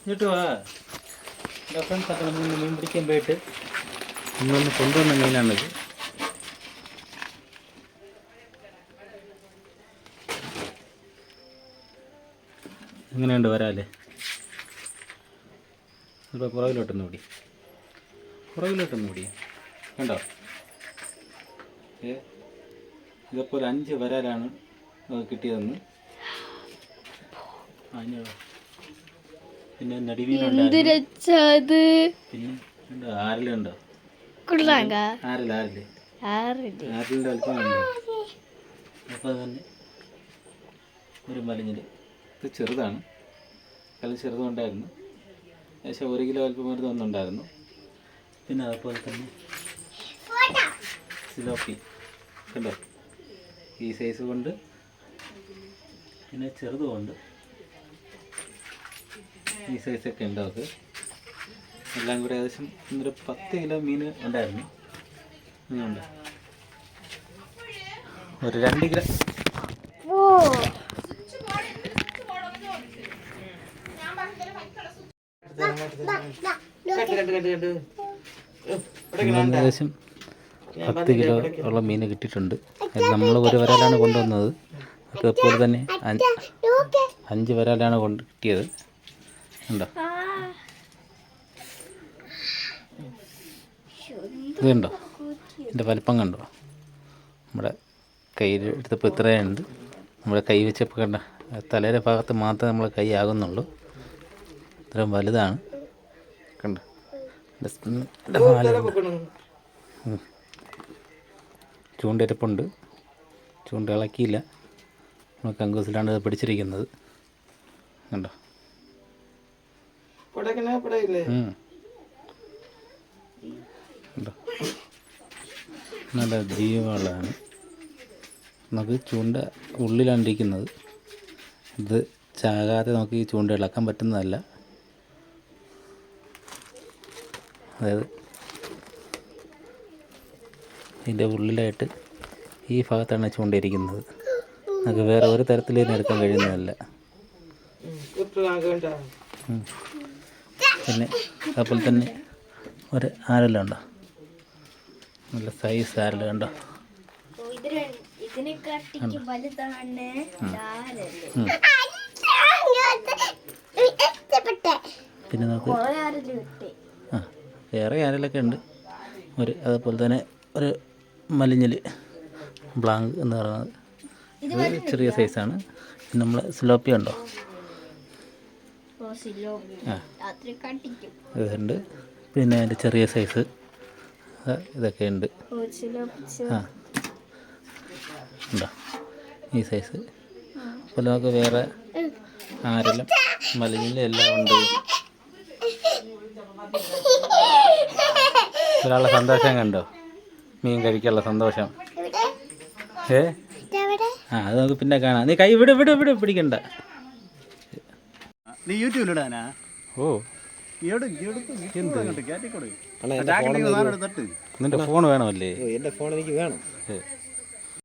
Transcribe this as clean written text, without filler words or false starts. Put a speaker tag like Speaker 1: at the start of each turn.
Speaker 1: കിട്ടുവാ friends ഒക്കെ നമ്മൾ മീൻ പിടിക്കാൻ പോയിട്ട് ഇന്നൊന്ന് കൊണ്ടുവന്ന മീനാണിത്. എങ്ങനെയുണ്ട് വരാല്ലേ? ഇപ്പോൾ പുറകിലോട്ടൊന്ന് ഓടി, കണ്ടോ? ഇതപ്പോൾ 5 വരാലാണ് കിട്ടിയതെന്ന്. പിന്നെ നടിമീനുണ്ട്, പിന്നെ ആരലുണ്ടോ? ആരലിൻ്റെ വലിപ്പമുണ്ട്. അപ്പോൾ തന്നെ ഒരു മലിഞ്ഞിൽ, ഇത് ചെറുതാണ്, കല്ല് ചെറുതുണ്ടായിരുന്നു, ഏകദേശം 1 കിലോ വലിപ്പം ഒരു ഒന്നുണ്ടായിരുന്നു. പിന്നെ അതുപോലെ തന്നെ സിലോപ്പി കണ്ടോ, ഈ സൈസ് കൊണ്ട്, പിന്നെ ചെറുതുകൊണ്ട് ഈ സൈസൊക്കെ ഉണ്ട്. അവർക്ക് എല്ലാം കൂടെ ഏകദേശം ഒരു 10 കിലോ മീൻ ഉണ്ടായിരുന്നു. മീനുണ്ട് ഒരു 2 കിലോ. ഏകദേശം 10 കിലോ ഉള്ള മീൻ കിട്ടിയിട്ടുണ്ട്. നമ്മൾ ഒരു വരാലാണ് കൊണ്ടുവന്നത്. അതുപോലെ തന്നെ 5 വരാലാണ് കിട്ടിയത്. ഉണ്ടോ? ഇതുണ്ടോ? ഇതിൻ്റെ വലിപ്പം കണ്ടോ? നമ്മുടെ കയ്യിൽ എടുത്തപ്പോൾ ഇത്രയുണ്ട്. നമ്മുടെ കൈ വെച്ചപ്പോൾ കണ്ട തലയുടെ ഭാഗത്ത് മാത്രമേ നമ്മളെ കൈ ആകുന്നുള്ളൂ. ഇത്രയും വലുതാണ് കണ്ടോ. ചൂണ്ടയിരപ്പുണ്ട്, ചൂണ്ട ഇളക്കിയില്ല, നമ്മൾ കങ്കൂസിലാണ് ഇത് പിടിച്ചിരിക്കുന്നത്. കണ്ടോ? കണ്ടോ, നല്ല ജീവനുള്ളതാണ്. നമുക്ക് ചൂണ്ട ഉള്ളിലാണ് ഇരിക്കുന്നത്. ഇത് ചാകാതെ നമുക്ക് ഈ ചൂണ്ട ഇളക്കാൻ പറ്റുന്നതല്ല. അതായത് ഇതിൻ്റെ ഉള്ളിലായിട്ട് ഈ ഭാഗത്താണ് ചൂണ്ടയിരിക്കുന്നത്. നമുക്ക് വേറെ ഒരു തരത്തിൽ ഇതിനെ എടുക്കാൻ കഴിയുന്നതല്ല. പിന്നെ അതുപോലെ തന്നെ ഒരു ആരലുണ്ടോ, നല്ല സൈസ് ആരൽ കണ്ടോ. പിന്നെ നമുക്ക് വേറെ ആരലൊക്കെ ഉണ്ട്. അതുപോലെ തന്നെ ഒരു മലിഞ്ഞിൽ ബ്ലാങ്ക് എന്ന് പറയുന്നത്, ഇത് ചെറിയ സൈസാണ്. പിന്നെ നമ്മൾ സിലോപ്പി ഉണ്ടോ, ഇതുണ്ട്. പിന്നെ അതിൻ്റെ ചെറിയ സൈസ് ഇതൊക്കെ ഉണ്ട്. ഉണ്ടോ ഈ സൈസ്. അപ്പോൾ നമുക്ക് വേറെ ആരെല്ലാം മലിഞ്ഞിലും എല്ലാം ഉണ്ട്. ഒരാളുടെ സന്തോഷം കണ്ടോ, മീൻ കഴിക്കാനുള്ള സന്തോഷം. അത് നമുക്ക് പിന്നെ കാണാം. നീ കൈ ഇവിടെ പിടിക്കണ്ട.
Speaker 2: നീ യൂട്യൂബിലിടാനാ?
Speaker 1: ഓ,
Speaker 2: നിന്റെ
Speaker 1: ഫോൺ വേണമല്ലേ?
Speaker 2: എന്റെ ഫോൺ എനിക്ക് വേണം.